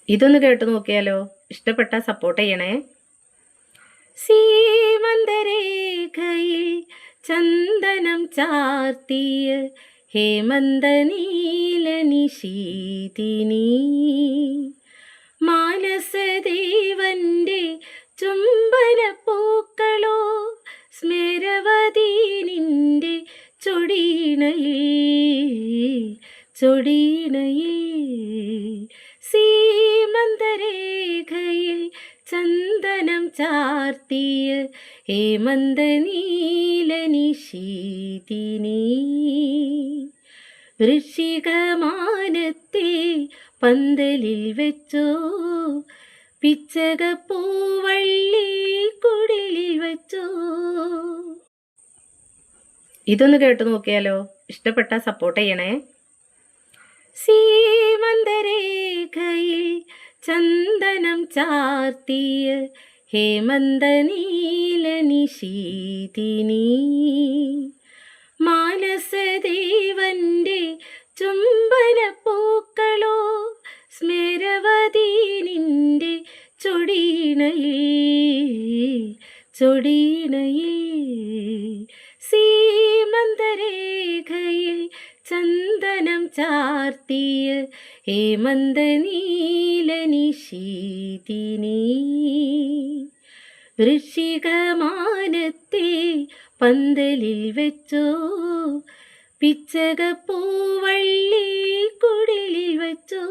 ഇതൊന്ന് കേട്ടു നോക്കിയാലോ? ഇഷ്ടപ്പെട്ട സപ്പോർട്ട് ചെയ്യണേ. സീമന്തരേഖയിൽ ചന്ദനം ചാർത്തിയ ഹേമന്ത നീല നിശീതിനി മാനസദേവന്റെ ചുംബന പൂക്കളോ സ്മരവതി നിന്റെ ചൊടിയിണയിൽ സീമന്തരേഖയിൽ ചന്ദനം ചാർത്തിയ ഹേമന്ത നീല നിശീതിനി വൃശ്ചികമാനത്തെ പന്തലിൽ വെച്ചോ പിച്ചകപ്പൂവള്ളി കുടിലിൽ വെച്ചോ. ഇതൊന്ന് കേട്ടു നോക്കിയാലോ? ഇഷ്ടപ്പെട്ട സപ്പോർട്ട് ചെയ്യണേ. സീമന്തരേഖയിൽ ചന്ദനം ചാർത്തിയ ഹേമന്ത നീല നിശീതിനി മാനസദേവന്റെ ചുംബന പൂക്കളോ സ്മരവതി നിന്റെ ചൊടിയിണയിൽ സീമന്തരേഖയിൽ ചന്ദനം ചാർത്തിയ ഹേമന്ത നീല നിശീതിനി വൃശ്ചികമാനത്തെ പന്തലിൽ വെച്ചോ പിച്ചകപ്പൂവള്ളി കുടിലിൽ വെച്ചോ.